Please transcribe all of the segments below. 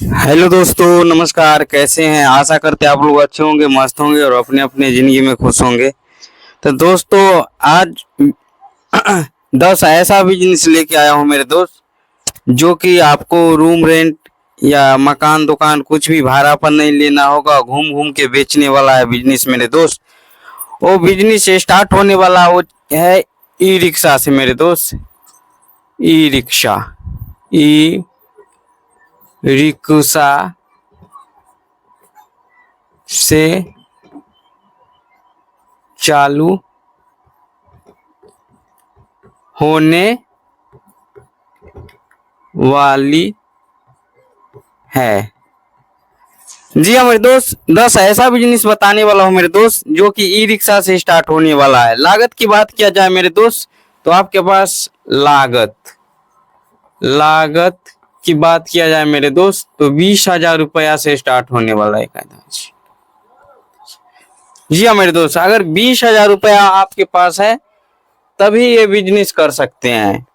Hello दोस्तों, नमस्कार। कैसे हैं? आशा करते हैं आप लोग अच्छे होंगे, मस्त होंगे और अपने अपने जिंदगी में खुश होंगे। तो दोस्तों, आज 10 ऐसा बिजनेस लेके आया हूँ मेरे दोस्त, जो कि आपको रूम रेंट या मकान दुकान कुछ भी भाड़ा पर नहीं लेना होगा। घूम घूम के बेचने वाला है बिजनेस मेरे दोस्त। वो बिजनेस स्टार्ट होने वाला वो है ई रिक्शा से मेरे दोस्त। ई रिक्शा, ई रिक्शा से चालू होने वाली है। जी हाँ मेरे दोस्त, 10 ऐसा बिजनेस बताने वाला हूँ मेरे दोस्त, जो कि ई रिक्शा से स्टार्ट होने वाला है। लागत की बात किया जाए मेरे दोस्त, तो आपके पास लागत की बात किया जाए मेरे दोस्त, तो 20,000 रुपया से स्टार्ट होने वाला है कायदा। जी हाँ मेरे दोस्त, अगर 20,000 रुपया आपके पास है तभी ये बिजनेस कर सकते हैं।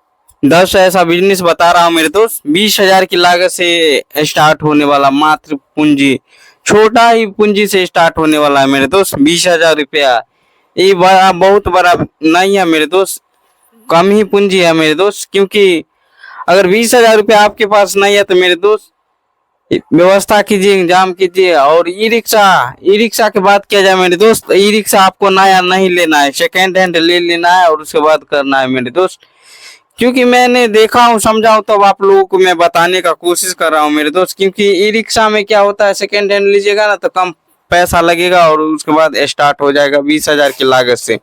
10 ऐसा बिजनेस बता रहा हूँ मेरे दोस्त। 20,000 की लागत से स्टार्ट होने वाला, मात्र पूंजी, छोटा ही पूंजी से स्टार्ट होने वाला है मेरे दोस्त। 20,000 रुपया ये बड़ा, बहुत बड़ा नहीं है मेरे दोस्त, कम ही पूंजी है मेरे दोस्त। क्योंकि अगर 20,000 रुपया आपके पास नहीं है तो मेरे दोस्त व्यवस्था कीजिए, इंतजाम कीजिए। और ई रिक्शा की बात किया जाए मेरे दोस्त, ई रिक्शा आपको नया नहीं लेना है, सेकेंड हैंड ले लेना है और उसके बाद करना है मेरे दोस्त। क्योंकि मैंने देखा हूँ, समझा हूँ, तब आप लोगों को मैं बताने का कोशिश कर रहा हूँ मेरे दोस्त। क्योंकि ई रिक्शा में क्या होता है, सेकेंड हैंड लीजिएगा ना तो कम पैसा लगेगा और उसके बाद स्टार्ट हो जाएगा 20,000 की लागत से।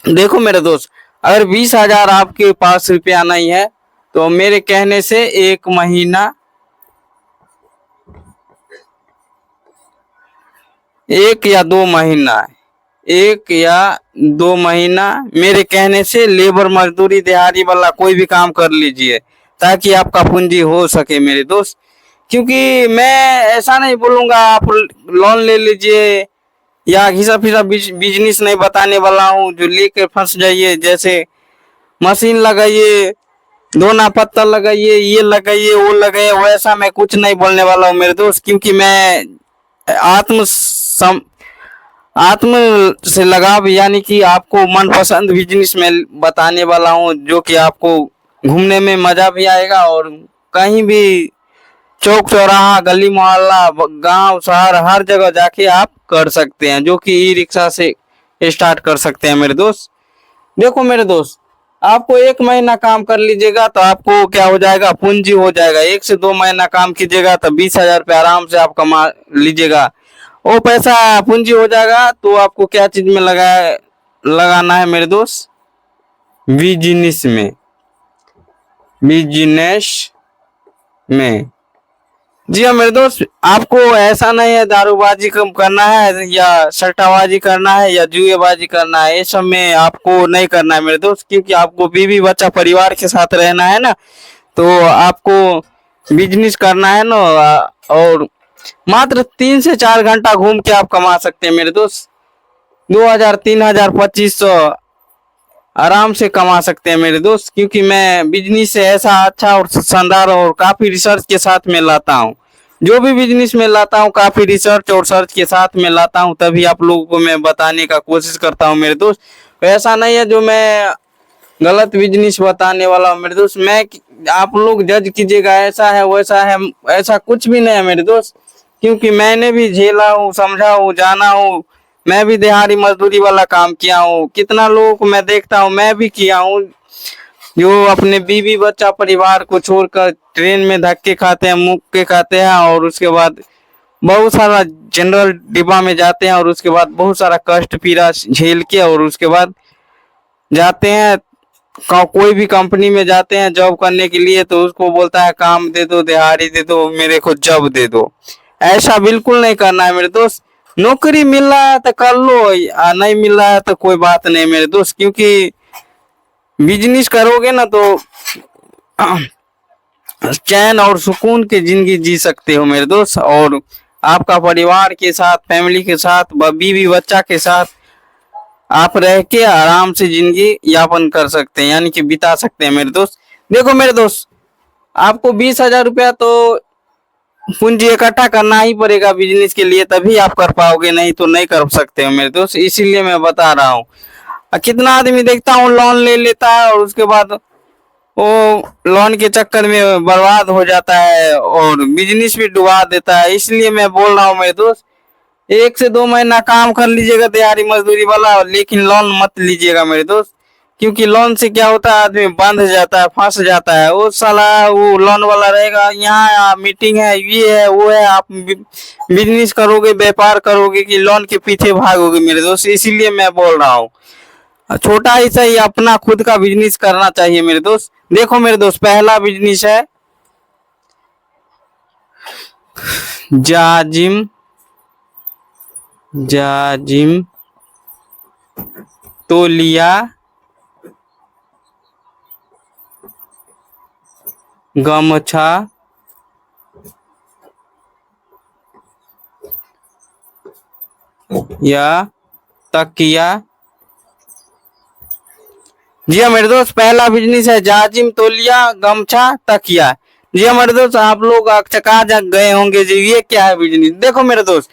देखो मेरे दोस्त, अगर 20,000 आपके पास रुपया नहीं है तो मेरे कहने से एक या दो महीना मेरे कहने से लेबर मजदूरी दिहाड़ी वाला कोई भी काम कर लीजिए, ताकि आपका पूंजी हो सके मेरे दोस्त। क्योंकि मैं ऐसा नहीं बोलूंगा आप लोन ले लीजिए, या घिसा फिसा बिजनेस नहीं बताने वाला हूँ जो लेके फंस जाइए। जैसे मशीन लगाइए, दोना पत्थर लगाइए, ये लगाइए, वो लगाइए, वैसा मैं कुछ नहीं बोलने वाला हूँ मेरे दोस्त। क्योंकि मैं आत्म से लगाव, यानी कि आपको मनपसंद बिजनेस में बताने वाला हूँ, जो कि आपको घूमने में मजा भी आएगा और कहीं भी चौक चौराहा, गली मोहल्ला, गांव शहर, हर जगह जाके आप कर सकते हैं, जो कि ई रिक्शा से स्टार्ट कर सकते हैं मेरे दोस्त। देखो मेरे दोस्त, आपको 1 महीना काम कर लीजिएगा तो आपको क्या हो जाएगा, पूंजी हो जाएगा। 1 से 2 महीना काम कीजिएगा तो 20,000 रुपये आराम से आप कमा लीजिएगा। वो पैसा पूंजी हो जाएगा तो आपको क्या चीज में लगाना है मेरे दोस्त, बिजनेस में। जी हाँ मेरे दोस्त, आपको ऐसा नहीं है दारूबाजी कम करना है या सट्टाबाजी करना है या जुएबाजी करना है, ये सब में आपको नहीं करना है मेरे दोस्त। क्योंकि आपको बीवी बच्चा परिवार के साथ रहना है ना, तो आपको बिजनेस करना है ना। और मात्र 3 से 4 घंटा घूम के आप कमा सकते हैं मेरे दोस्त। 2,000, 3,000, 2,500 आराम से कमा सकते हैं मेरे दोस्त। क्योंकि मैं बिजनेस से ऐसा अच्छा और शानदार और काफी रिसर्च के साथ में लाता हूँ। जो भी बिजनेस में लाता हूँ काफी रिसर्च और सर्च के साथ में लाता हूँ, तभी आप लोगों को मैं बताने का कोशिश करता हूँ मेरे दोस्त। ऐसा नहीं है जो मैं गलत बिजनेस बताने वाला हूँ मेरे दोस्त। मैं, आप लोग जज कीजिएगा, ऐसा है वैसा है, ऐसा कुछ भी नहीं है मेरे दोस्त। क्योंकि मैंने भी झेला हूँ, समझा हूँ, जाना हूँ। मैं भी दिहाड़ी मजदूरी वाला काम किया हूँ, कितना लोगों को मैं देखता हूँ, मैं भी किया हूँ, जो अपने बीवी बच्चा परिवार को छोड़कर ट्रेन में धक्के खाते हैं, मुक्के खाते हैं, और उसके बाद बहुत सारा जनरल डिब्बा में जाते हैं, और उसके बाद बहुत सारा कष्ट पीड़ा झेल के, और उसके बाद जाते हैं कोई भी कंपनी में जाते हैं जॉब करने के लिए, तो उसको बोलता है काम दे दो, दिहाड़ी दे दो, मेरे को जॉब दे दो। ऐसा बिल्कुल नहीं करना है मेरे दोस्त। नौकरी मिल रहा है तो कर लो, नहीं मिल रहा है तो कोई बात नहीं मेरे दोस्त। क्योंकि बिजनेस करोगे ना तो चैन और सुकून की जिंदगी जी सकते हो मेरे दोस्त। और आपका परिवार के साथ, फैमिली के साथ, बीवी बच्चा के साथ आप रह के आराम से जिंदगी यापन कर सकते हैं, यानी कि बिता सकते हैं मेरे दोस्त। देखो मेरे दोस्त, आपको 20,000 रुपया तो पूंजी इकट्ठा करना ही पड़ेगा बिजनेस के लिए, तभी आप कर पाओगे, नहीं तो नहीं कर सकते हो मेरे दोस्त। इसीलिए मैं बता रहा हूँ। कितना आदमी देखता हूँ लोन ले लेता है और उसके बाद वो लोन के चक्कर में बर्बाद हो जाता है और बिजनेस भी डुबा देता है। इसलिए मैं बोल रहा हूँ मेरे दोस्त, 1 से 2 महीना काम कर लीजिएगा दिहाड़ी मजदूरी वाला, लेकिन लोन मत लीजिएगा मेरे दोस्त। क्योंकि लोन से क्या होता है, आदमी बंध जाता है, फंस जाता है। वो साला वो लोन वाला रहेगा, यहाँ मीटिंग है, ये है, वो है, आप बिजनेस करोगे, व्यापार करोगे कि लोन के पीछे भागोगे मेरे दोस्त। इसीलिए मैं बोल रहा हूँ, छोटा ही सही अपना खुद का बिजनेस करना चाहिए मेरे दोस्त। देखो मेरे दोस्त, पहला बिजनेस है जाजिम जाजिम तोलिया गमछा या तकिया। जी हाँ मेरे दोस्त, पहला बिजनेस है जाजिम तोलिया गमछा तकिया। जी हाँ मेरे दोस्त, आप लोग चका गए होंगे जी ये क्या है बिजनेस। देखो मेरे दोस्त,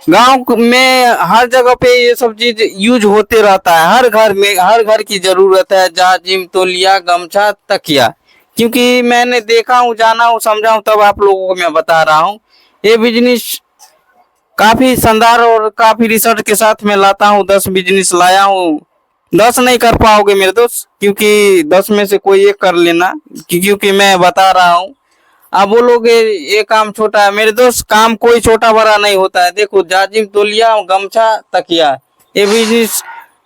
गांव में हर जगह पे ये सब चीज यूज होते रहता है, हर घर में, हर घर की जरूरत है जाजिम तोलिया गमछा तकिया। क्योंकि मैंने देखा हूँ, जाना हूँ, समझा हूँ, तब आप लोगों को मैं बता रहा हूँ। ये बिजनेस काफी शानदार और काफी रिसर्च के साथ में लाता हूँ। 10 बिजनेस लाया हूँ। 10 नहीं कर पाओगे मेरे दोस्त, क्योंकि 10 में से कोई एक कर लेना, क्योंकि मैं बता रहा हूँ। आप बोलोगे ये काम छोटा है, मेरे दोस्त काम कोई छोटा बड़ा नहीं होता है। देखो जाजिम तोलिया गमछा तकिया, ये बिजनेस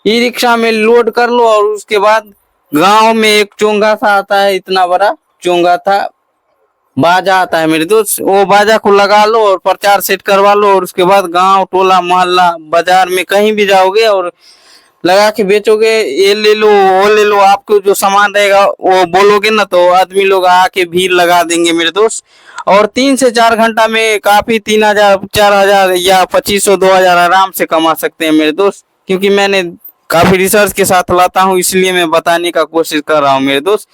ई रिक्शा में लोड कर लो और उसके बाद गांव में एक चोंगा सा आता है, इतना बड़ा चोंगा था, बाजा आता है मेरे दोस्त, वो बाजा को लगा लो और प्रचार सेट करवा लो और उसके बाद गांव टोला मोहल्ला बाजार में कहीं भी जाओगे और लगा के बेचोगे। ये ले लो, वो ले लो, आपको जो सामान रहेगा वो बोलोगे ना, तो आदमी लोग आके भीड़ लगा देंगे मेरे दोस्त। और 3 से 4 घंटा में काफी 3,000 4,000 या 2500 2,000 आराम से कमा सकते हैं मेरे दोस्त। क्योंकि मैंने काफी रिसर्च के साथ लाता हूँ, इसलिए मैं बताने का कोशिश कर रहा हूँ मेरे दोस्त।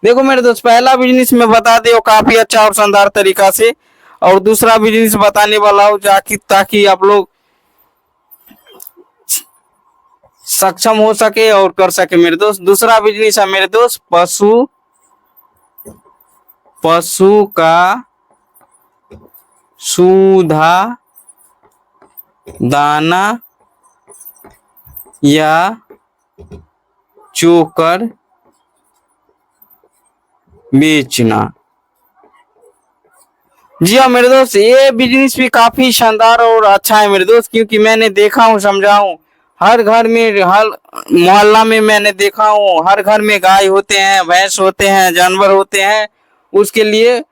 देखो मेरे दोस्त, पहला बिजनेस में बता दे काफी अच्छा और शानदार तरीका से, और दूसरा बिजनेस बताने वाला हूँ जाकि ताकि आप लोग सक्षम हो सके और कर सके मेरे दोस्त। दूसरा बिजनेस है मेरे दोस्त पशु पशु का सूधा दाना या चोकर बेचना। जी हाँ मेरे दोस्त, ये बिजनेस भी काफी शानदार और अच्छा है मेरे दोस्त। क्योंकि मैंने देखा हूँ, समझा हूँ, हर घर में, हर मोहल्ला में मैंने देखा हूँ, हर घर में गाय होते हैं, भैंस होते हैं, जानवर होते हैं। उसके लिए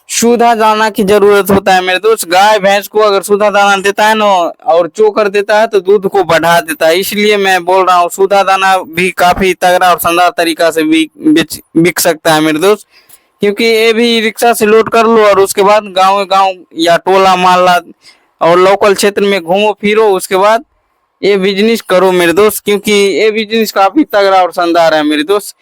सूधा दाना की जरूरत होता है मेरे दोस्त। गाय भैंस को अगर सूधा दाना देता है ना और चोकर देता है तो दूध को बढ़ा देता है। इसलिए मैं बोल रहा हूँ, सूधा दाना भी काफी तगड़ा और शानदार तरीका से बिक सकता है मेरे दोस्त। क्योंकि ये भी रिक्शा से लोड कर लो और उसके बाद गांव गांव या टोला मोहल्ला और लोकल क्षेत्र में घूमो फिरो, उसके बाद ये बिजनेस करो मेरे दोस्त। क्योंकि ये बिजनेस काफी तगड़ा और शानदार है मेरे दोस्त।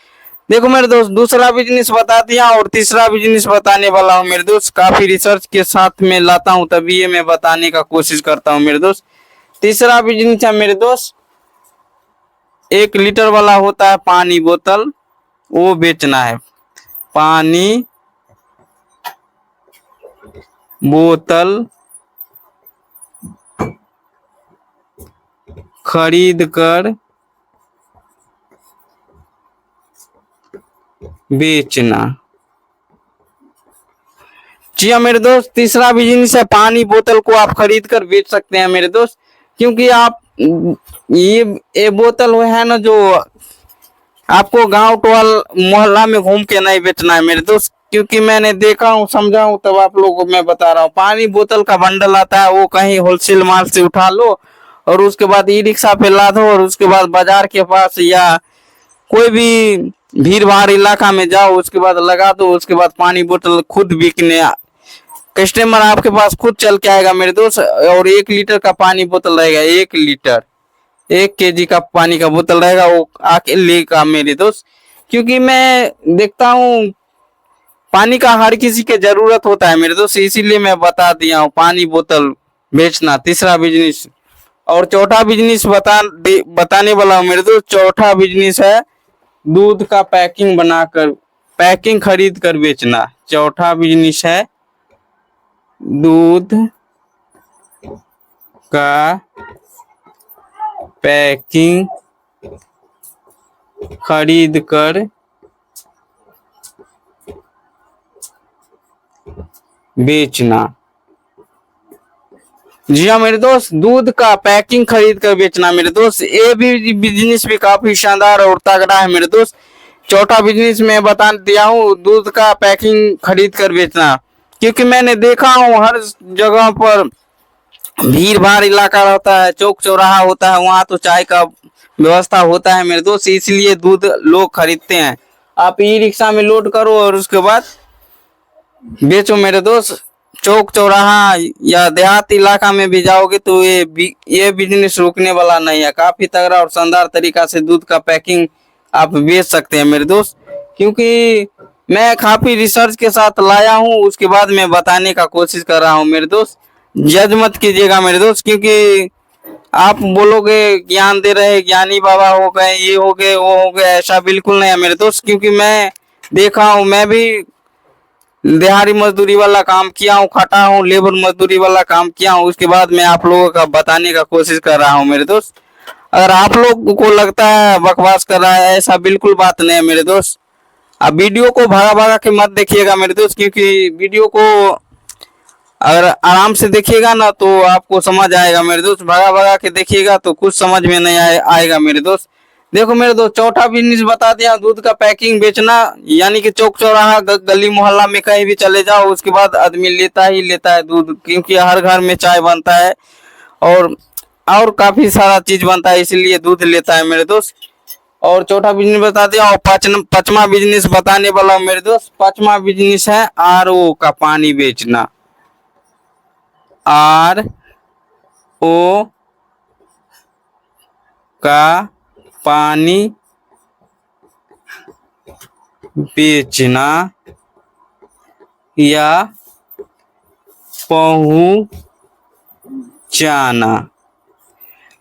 देखो मेरे दोस्त, दूसरा बिजनेस बता दिया और तीसरा बिजनेस बताने वाला हूँ मेरे दोस्त। काफी रिसर्च के साथ में लाता हूँ, तभी ये मैं बताने का कोशिश करता हूँ मेरे दोस्त। तीसरा बिजनेस है मेरे दोस्त, 1 लीटर वाला होता है पानी बोतल, वो बेचना है। पानी बोतल खरीद कर बेचना। जी हाँ मेरे दोस्त, तीसरा बिजनेस है पानी बोतल को आप खरीद कर बेच सकते हैं मेरे दोस्त। क्योंकि आप ये बोतल वो है ना, जो आपको गांव टोल मोहल्ला में घूम के नहीं बेचना है मेरे दोस्त। क्योंकि मैंने देखा हूँ, समझा हूँ, तब आप लोगों को मैं बता रहा हूँ। पानी बोतल का बंडल आता है, वो कहीं होलसेल माल से उठा लो और उसके बाद ई रिक्शा पे ला दो और उसके बाद बाजार के पास या कोई भी भीड़ भाड़ इलाका में जाओ, उसके बाद लगा दो। उसके बाद पानी बोतल खुद बिकने, कस्टमर आपके पास खुद चल के आएगा मेरे दोस्त। और 1 लीटर का पानी बोतल रहेगा, 1 लीटर, 1 kg का पानी का बोतल रहेगा, वो आके लेगा मेरे दोस्त। क्योंकि मैं देखता हूँ पानी का हर किसी के जरूरत होता है मेरे दोस्त, इसीलिए मैं बता दिया हूँ पानी बोतल बेचना तीसरा बिजनेस। और चौथा बिजनेस बताने वाला हूँ मेरे दोस्त। चौथा बिजनेस है दूध का पैकिंग बनाकर, पैकिंग खरीद कर बेचना। चौथा बिजनेस है दूध का पैकिंग खरीद कर बेचना। जी हाँ मेरे दोस्त, दूध का पैकिंग खरीद कर बेचना मेरे दोस्त, ये भी बिजनेस भी काफी शानदार और तगड़ा है मेरे दोस्त। चौथा बिजनेस मैं बता दिया हूँ, दूध का पैकिंग खरीद कर बेचना। क्योंकि मैंने देखा हूँ हर जगह पर भीड़ भाड़ इलाका रहता है, चौक चौराहा होता है, वहाँ तो चाय का व्यवस्था होता है मेरे दोस्त, इसलिए दूध लोग खरीदते हैं। आप ई रिक्शा में लोड करो और उसके बाद बेचो मेरे दोस्त। चौक चौराहा या देहात इलाका में भी जाओगे तो ये बिजनेस रुकने वाला नहीं है। काफी तगड़ा और शानदार तरीका से दूध का पैकिंग आप बेच सकते हैं मेरे दोस्त। क्योंकि मैं काफी रिसर्च के साथ लाया हूँ, उसके बाद मैं बताने का कोशिश कर रहा हूँ मेरे दोस्त। जज मत कीजिएगा मेरे दोस्त, क्योंकि आप बोलोगे ज्ञान दे रहे ज्ञानी बाबा हो गए, ये हो गए वो हो गए, ऐसा बिल्कुल नहीं है मेरे दोस्त। क्योंकि मैं देखा हूँ, मैं भी दिहाड़ी मजदूरी वाला काम किया हूँ, खटा हूँ, लेबर मजदूरी वाला काम किया हूँ, उसके बाद मैं आप लोगों का बताने का कोशिश कर रहा हूँ मेरे दोस्त। अगर आप लोग को लगता है बकवास कर रहा है, ऐसा बिल्कुल बात नहीं है मेरे दोस्त। अब वीडियो को भागा भागा के मत देखिएगा मेरे दोस्त, क्योंकि वीडियो को अगर आराम से देखिएगा ना तो आपको समझ आएगा मेरे दोस्त। भगा भगा के देखिएगा तो कुछ समझ में नहीं आएगा मेरे दोस्त। देखो मेरे दोस्त, चौथा बिजनेस बता दिया, दूध का पैकिंग बेचना। यानी कि चौक चौराहा गली मोहल्ला में कहीं भी चले जाओ, उसके बाद आदमी लेता ही लेता है दूध, क्योंकि हर घर में चाय बनता है और काफी सारा चीज बनता है, इसलिए दूध लेता है मेरे दोस्त। और चौथा बिजनेस बता दिया। और पांचवा बिजनेस बताने वाला हूँ मेरे दोस्त। पांचवा बिजनेस है RO का पानी बेचना। RO का पानी बेचना या पहुंचाना।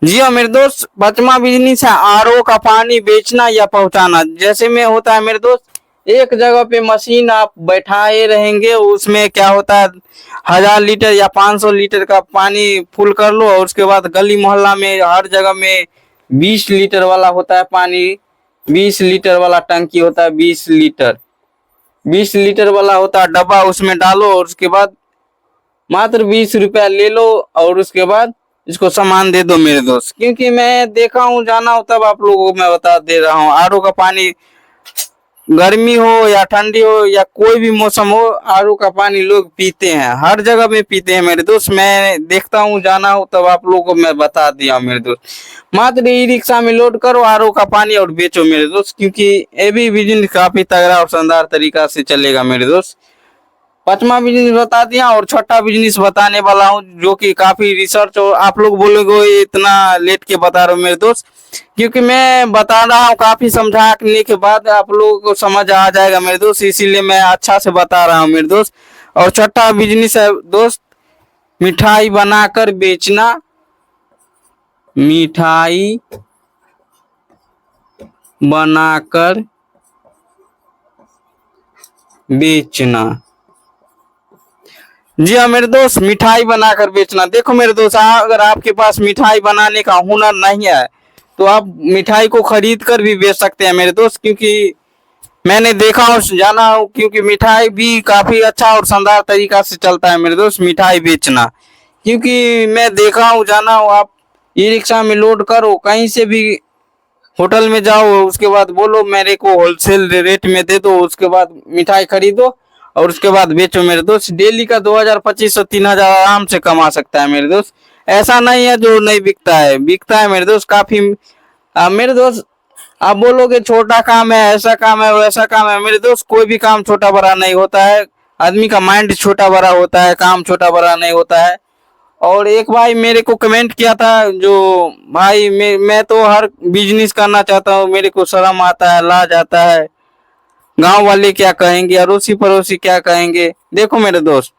जी हाँ मेरे दोस्त, पांचवा बिजनेस है RO का पानी बेचना या पहुंचाना। जैसे में होता है मेरे दोस्त, एक जगह पे मशीन आप बैठाए रहेंगे, उसमें क्या होता है 1000 लीटर या 500 लीटर का पानी फुल कर लो, और उसके बाद गली मोहल्ला में हर जगह में 20 लीटर वाला होता है पानी, 20 लीटर वाला टंकी होता है, 20 लीटर वाला होता है डब्बा, उसमें डालो और उसके बाद मात्र 20 रुपया ले लो और उसके बाद इसको सामान दे दो मेरे दोस्त। क्योंकि मैं देखा हूँ, जाना हो तब आप लोगों को मैं बता दे रहा हूँ। RO का पानी गर्मी हो या ठंडी हो या कोई भी मौसम हो, RO का पानी लोग पीते हैं, हर जगह में पीते हैं मेरे दोस्त। मैं देखता हूँ, जाना हो तब आप लोगों को मैं बता दिया मेरे दोस्त। मात्र ई रिक्शा में लोड करो RO का पानी और बेचो मेरे दोस्त, क्योंकि ये भी बिजनेस काफी तगड़ा और शानदार तरीका से चलेगा मेरे दोस्त। पांचवा बिजनेस बता दिया और छठा बिजनेस बताने वाला हूँ, जो कि काफी रिसर्च। और आप लोग बोलोगे ये इतना लेट के बता रहे हो मेरे दोस्त, क्योंकि मैं बता रहा हूँ काफी समझाने के बाद आप लोगों को समझ आ जाएगा मेरे दोस्त, इसीलिए मैं अच्छा से बता रहा हूँ मेरे दोस्त। और छठा बिजनेस है दोस्त, मिठाई बनाकर बेचना। मिठाई बनाकर बेचना। जी हाँ मेरे दोस्त, मिठाई बनाकर बेचना। देखो मेरे दोस्त, अगर आपके पास मिठाई बनाने का हुनर नहीं है तो आप मिठाई को खरीद कर भी बेच सकते हैं मेरे दोस्त। क्योंकि मैंने देखा और जाना हो, क्योंकि मिठाई भी काफी अच्छा और शानदार तरीका से चलता है मेरे दोस्त, मिठाई बेचना। क्योंकि मैं देखा हूँ, जाना हो, आप ई रिक्शा में लोड करो, कहीं से भी होटल में जाओ, उसके बाद बोलो मेरे को होलसेल रेट में दे दो, उसके बाद मिठाई खरीदो और उसके बाद बेचो मेरे दोस्त। डेली का 2000 2500 3000 आराम से कमा सकता है मेरे दोस्त। ऐसा नहीं है जो नहीं बिकता है, बिकता है मेरे दोस्त काफी। मेरे दोस्त, आप बोलोगे छोटा काम है, ऐसा काम है, वैसा काम है। मेरे दोस्त, कोई भी काम छोटा बड़ा नहीं होता है। आदमी का माइंड छोटा बड़ा होता है, काम छोटा बड़ा नहीं होता है। और एक भाई मेरे को कमेंट किया था, जो भाई मैं तो हर बिजनेस करना चाहता हूँ, मेरे को शर्म आता है, लाज आता है, गांव वाले क्या कहेंगे, अड़ोसी पड़ोसी क्या कहेंगे। देखो मेरे दोस्त,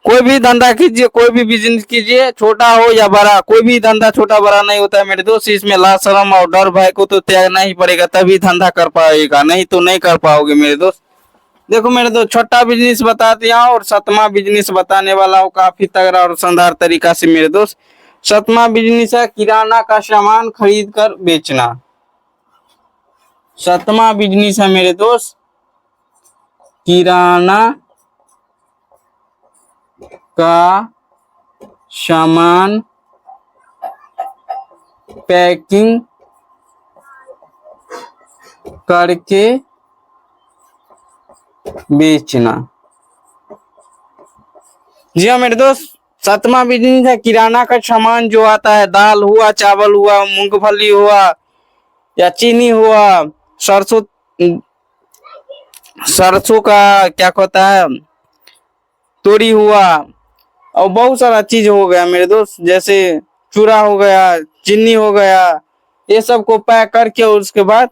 कोई भी धंधा कीजिए, कोई भी बिजनेस कीजिए, छोटा हो या बड़ा, कोई भी धंधा छोटा बड़ा नहीं होता है मेरे दोस्त। इसमें लाज शर्म और डर भय को तो त्यागना ही पड़ेगा, तभी धंधा कर पाएगा, नहीं तो नहीं कर पाओगे मेरे दोस्त। देखो मेरे दोस्त, छोटा बिजनेस बता दिया और सतमा बिजनेस बताने वाला हूँ, काफी तगड़ा और शानदार तरीका से मेरे दोस्त। सतमा बिजनेस है किराना का सामान खरीद कर बेचना। सतमा बिजनेस है मेरे दोस्त किराना का सामान पैकिंग करके बेचना। जी हाँ मेरे दोस्त, सतमा बिजनेस है किराना का सामान जो आता है, दाल हुआ, चावल हुआ, मूंगफली हुआ या चीनी हुआ, सरसों सरसों का क्या कहता है, तोरी हुआ, और बहुत सारा चीज हो गया मेरे दोस्त, जैसे चूड़ा हो गया, चीनी हो गया, ये सब को पैक करके उसके बाद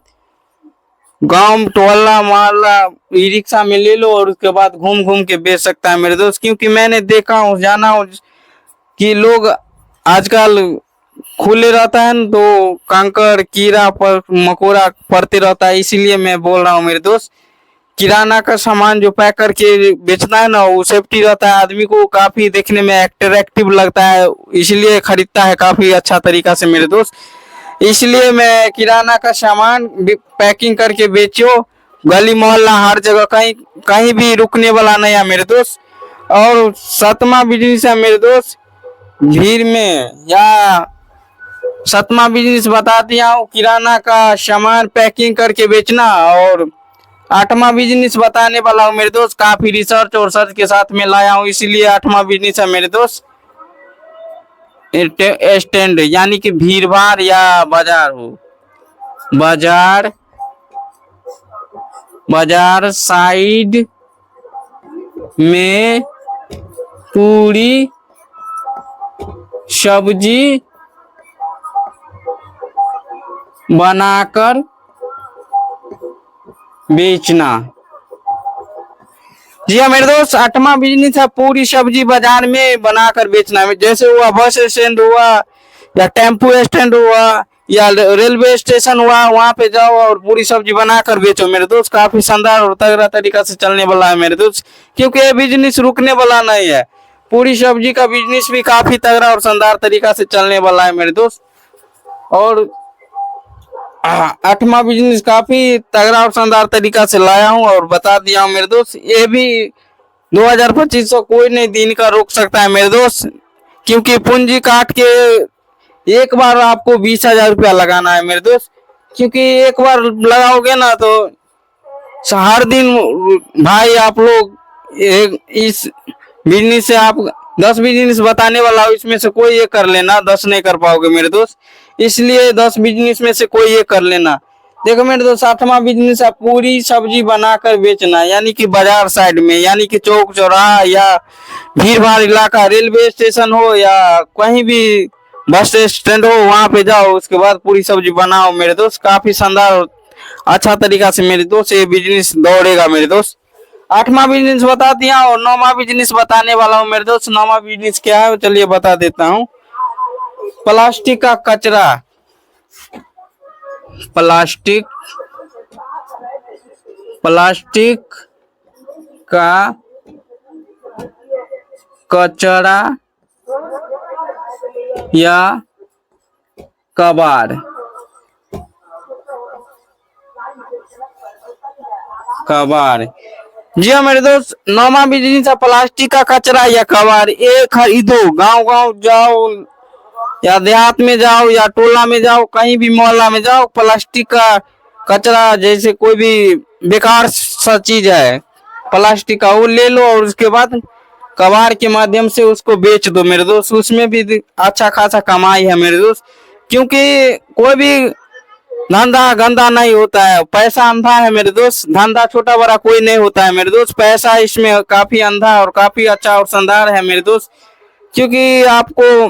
गांव टोला मोहल्ला ई रिक्शा में ले लो और उसके बाद घूम घूम के बेच सकता है मेरे दोस्त। क्योंकि मैंने देखा हूँ, जाना हूँ कि लोग आजकल खुले रहता है न, तो कंकड़ कीड़ा पर मकोड़ा पड़ते रहता है, इसीलिए मैं बोल रहा हूँ मेरे दोस्त, किराना का सामान जो पैक करके बेचना है ना, वो सेफ्टी रहता है, आदमी को काफी देखने में अट्रैक्टिव लगता है, इसलिए खरीदता है काफी अच्छा तरीका से मेरे दोस्त। इसलिए मैं किराना का सामान पैकिंग करके बेचो, गली मोहल्ला हर जगह, कहीं कहीं भी रुकने वाला नहीं है मेरे दोस्त। और सतमा बिजनेस है मेरे दोस्त भीड़ में, या सतमा बिजनेस बता दिया हूँ किराना का सामान पैकिंग करके बेचना। और आठवां बिजनेस बताने वाला हूँ मेरे दोस्त, काफी रिसर्च और सर्च के साथ में लाया हूँ, इसीलिए आठवां बिजनेस है मेरे दोस्त स्टैंड, यानी कि भीड़ भाड़ या बाजार हो, बाजार बाजार साइड में पूरी सब्जी बनाकर बेचना। जी हाँ मेरे दोस्त, आठवां बिजनेस है पूरी सब्जी बाजार में बनाकर बेचना। जैसे हुआ बस स्टैंड हुआ, या टेम्पो स्टैंड हुआ, या रेलवे स्टेशन हुआ, वहां पे जाओ और पूरी सब्जी बनाकर बेचो मेरे दोस्त। काफी शानदार और तगड़ा तरीका से चलने वाला है मेरे दोस्त, क्योंकि ये बिजनेस रुकने वाला नहीं है। पूरी सब्जी का बिजनेस भी काफी तगड़ा और शानदार तरीका से चलने वाला है मेरे दोस्त। और आठवां बिजनेस काफी तगड़ा और शानदार तरीका से लाया हूँ और बता दिया हूँ मेरे दोस्त। ये भी 2025 को कोई नहीं दिन का रोक सकता है मेरे दोस्त, क्योंकि पूंजी काट के एक बार आपको 20,000 रुपया लगाना है मेरे दोस्त। क्योंकि एक बार लगाओगे ना तो हर दिन भाई आप लोग इस बिजनेस से आप 10 बिजनेस बताने वाला हूँ, इसमें से कोई एक कर लेना, 10 नहीं कर पाओगे मेरे दोस्त, इसलिए 10 बिजनेस में से कोई एक कर लेना। देखो मेरे दोस्त, आठवां बिजनेस है पूरी सब्जी बनाकर बेचना, यानी कि बाजार साइड में, यानी कि चौक चौराहा या भीड़ भाड़ इलाका, रेलवे स्टेशन हो या कहीं भी बस स्टैंड हो, वहां पे जाओ, उसके बाद पूरी सब्जी बनाओ मेरे दोस्त। काफी शानदार और अच्छा तरीका से मेरे दोस्त ये बिजनेस दौड़ेगा मेरे दोस्त। आठवां बिजनेस बता दिया और नौवां बिजनेस बताने वाला हूँ मेरे दोस्त। नौवां बिजनेस क्या है चलिए बता देता हूँ। प्लास्टिक का कचरा, प्लास्टिक का कचरा या कबाड़, जी हाँ मेरे दोस्त, नौवां बिजनेस है प्लास्टिक का कचरा या कबाड़। ये खरीदो, गांव गांव जाओ या देहात में जाओ या टोला में जाओ, कहीं भी मोहल्ला में जाओ, प्लास्टिक का कचरा जैसे कोई भी बेकार सा चीज है प्लास्टिक का, वो ले लो और उसके बाद कबाड़ के माध्यम से उसको बेच दो मेरे दोस्त। उसमें भी अच्छा खासा कमाई है मेरे दोस्त, क्योंकि कोई भी धंधा गंदा नहीं होता है, पैसा अंधा है मेरे दोस्त। धंधा छोटा बड़ा कोई नहीं होता है मेरे दोस्त, पैसा इसमें काफी अंधा और काफी अच्छा और शानदार है मेरे दोस्त। क्योंकि आपको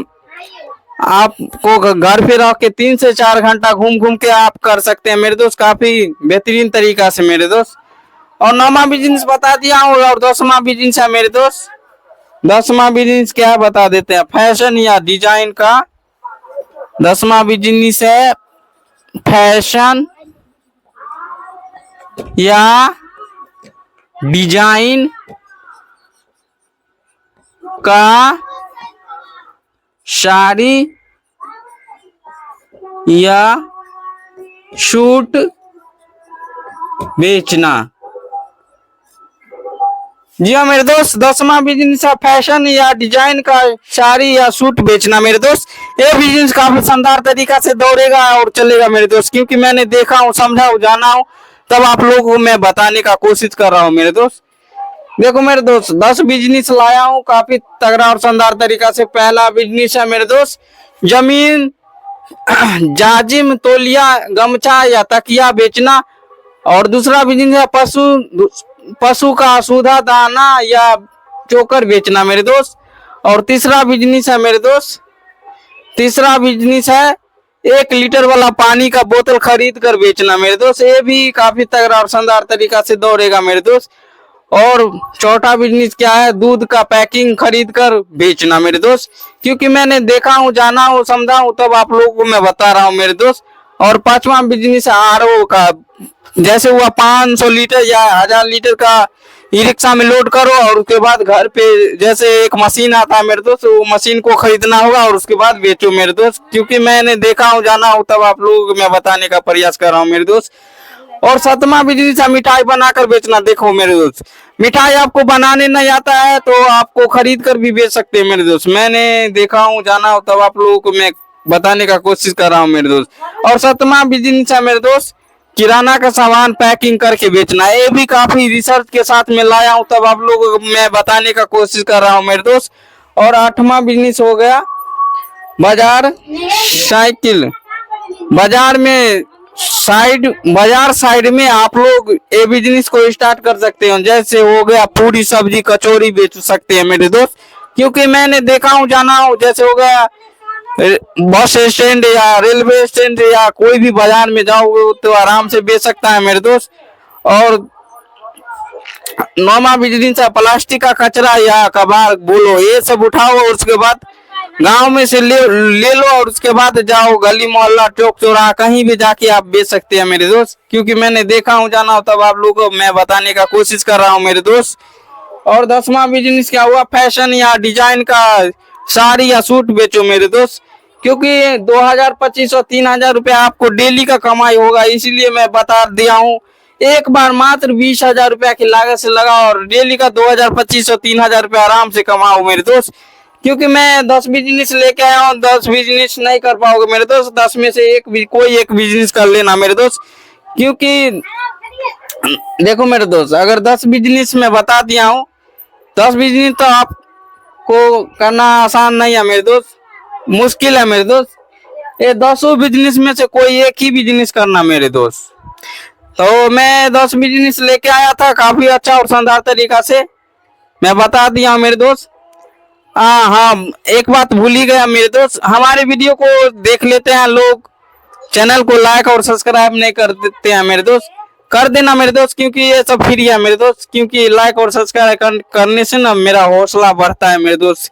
घर पे रह के 3 से 4 घंटा घूम घूम के आप कर सकते हैं मेरे दोस्त, काफी बेहतरीन तरीका से मेरे दोस्त। और 9वां बिजनेस बता दिया हूँ, और 10वां बिजनेस है मेरे दोस्त। 10वां बिजनेस क्या है बता देते हैं, फैशन या डिजाइन का। 10वां बिजनेस है फैशन या डिजाइन का साड़ी या सूट बेचना। जी हाँ मेरे दोस्त, 10वां बिजनेस है फैशन या डिजाइन का साड़ी या सूट बेचना मेरे दोस्त। ये बिजनेस काफी शानदार तरीका से दौड़ेगा और चलेगा मेरे दोस्त, क्योंकि मैंने देखा हूँ, समझा हूँ, जाना हूँ, तब आप लोगों को मैं बताने का कोशिश कर रहा हूँ मेरे दोस्त। देखो मेरे दोस्त, 10 बिजनेस लाया हूँ काफी तगड़ा और शानदार तरीका से। पहला बिजनेस है मेरे दोस्त जमीन, जाजिम, तौलिया, गमछा या तकिया बेचना। और दूसरा बिजनेस है पशु का सूधा दाना या चोकर बेचना मेरे दोस्त। और तीसरा बिजनेस है मेरे दोस्त, तीसरा बिजनेस है 1 लीटर वाला पानी का बोतल खरीद कर बेचना मेरे दोस्त। ये भी काफी तगड़ा और शानदार तरीका से दौड़ेगा मेरे दोस्त। और चौथा बिजनेस क्या है, दूध का पैकिंग खरीद कर बेचना मेरे दोस्त, क्योंकि मैंने देखा हूँ, जाना हूँ, समझा हूँ, तब आप लोगों को मैं बता रहा हूँ मेरे दोस्त। और 5वां बिजनेस है RO का, जैसे हुआ 500 लीटर या 1000 लीटर का ई रिक्शा में लोड करो, और उसके बाद घर पे जैसे एक मशीन आता है मेरे दोस्त, वो मशीन को खरीदना होगा और उसके बाद बेचो मेरे दोस्त, क्योंकि मैंने देखा हूँ, जाना हूँ, तब आप लोगों को मैं बताने का प्रयास कर रहा हूँ मेरे दोस्त। और 7वां बिजनेस है मिठाई बनाकर बेचना। देखो मेरे दोस्त, मिठाई आपको बनाने नहीं आता है तो आपको खरीद कर भी बेच सकते हैं मेरे दोस्त। मैंने देखा हूँ, जाना हो, तब आप लोगों को मैं बताने का कोशिश कर रहा हूँ मेरे दोस्त। और 7वां बिजनेस है मेरे दोस्त किराना का सामान पैकिंग करके बेचना। ये भी काफी रिसर्च के साथ में लाया हूँ, तब आप लोगों को मैं बताने का कोशिश कर रहा हूँ मेरे दोस्त। और 8वां बिजनेस हो गया बाजार साइकिल। बाजार साइड में आप लोग ये बिजनेस को स्टार्ट कर सकते हो, जैसे हो गया पूरी सब्जी कचौरी बेच सकते हैं मेरे दोस्त, क्योंकि मैंने देखा हूँ, जाना हूँ, जैसे हो गया बस स्टैंड या रेलवे स्टैंड या कोई भी बाजार में जाओगे तो आराम से बेच सकता है मेरे दोस्त। और 9वां बिजनेस है प्लास्टिक का कचरा या कबाड़ बोलो, ये सब उठाओ और उसके बाद गांव में से ले लो, और उसके बाद जाओ गली मोहल्ला चौक चौराहा कहीं भी जाके आप बेच सकते हैं मेरे दोस्त, क्योंकि मैंने देखा हूँ, जाना हो, तब आप लोगों को मैं बताने का कोशिश कर रहा हूँ मेरे दोस्त। और 10वां बिजनेस क्या हुआ, फैशन या डिजाइन का साड़ी या सूट बेचो मेरे दोस्त, क्योंकि 2000-2500 और 3000 रुपया आपको डेली का कमाई होगा, इसीलिए मैं बता दिया हूँ। एक बार मात्र 20,000 रुपया की लागत से लगा और डेली का 2000-2500 और 3000 रुपया आराम से कमाओ मेरे दोस्त, क्योंकि मैं 10 बिजनेस लेके आया हूँ। 10 बिजनेस नहीं कर पाओगे मेरे दोस्त, 10 में से कोई एक बिजनेस कर लेना मेरे दोस्त, क्योंकि देखो मेरे दोस्त, अगर 10 बिजनेस में बता दिया हूँ, 10 बिजनेस तो आपको करना आसान नहीं है मेरे दोस्त, मुश्किल है मेरे दोस्त। ये 10 बिजनेस में से कोई एक ही बिजनेस करना मेरे दोस्त। तो मैं 10 बिजनेस लेके आया था, काफी अच्छा और शानदार तरीका से मैं बता दिया हूँ मेरे दोस्त। हाँ, एक बात भूल ही गया मेरे दोस्त, हमारे वीडियो को देख लेते हैं लोग, चैनल को लाइक और सब्सक्राइब नहीं कर देते हैं मेरे दोस्त, कर देना मेरे दोस्त, क्योंकि ये सब फ्री है मेरे दोस्त, क्योंकि लाइक और सब्सक्राइब करने से ना मेरा हौसला बढ़ता है मेरे दोस्त।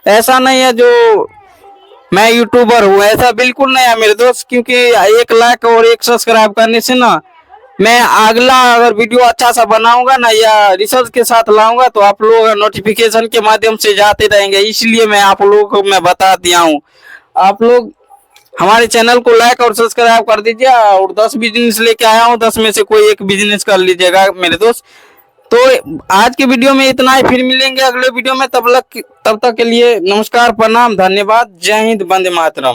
ऐसा नहीं है जो मैं यूट्यूबर हूँ, ऐसा बिल्कुल नहीं है मेरे दोस्त, क्योंकि 1 लाइक और 1 सब्सक्राइब करने से ना मैं अगला अगर वीडियो अच्छा सा बनाऊंगा ना या रिसर्च के साथ लाऊंगा तो आप लोग नोटिफिकेशन के माध्यम से जाते रहेंगे, इसलिए मैं आप लोगों को मैं बता दिया हूँ। आप लोग हमारे चैनल को लाइक और सब्सक्राइब कर दीजिए, और 10 बिजनेस लेके आया हूँ, 10 में से कोई एक बिजनेस कर लीजिएगा मेरे दोस्त। तो आज के वीडियो में इतना ही, फिर मिलेंगे अगले वीडियो में, तब तक के लिए नमस्कार, प्रणाम, धन्यवाद, जय हिंद, वंदे मातरम।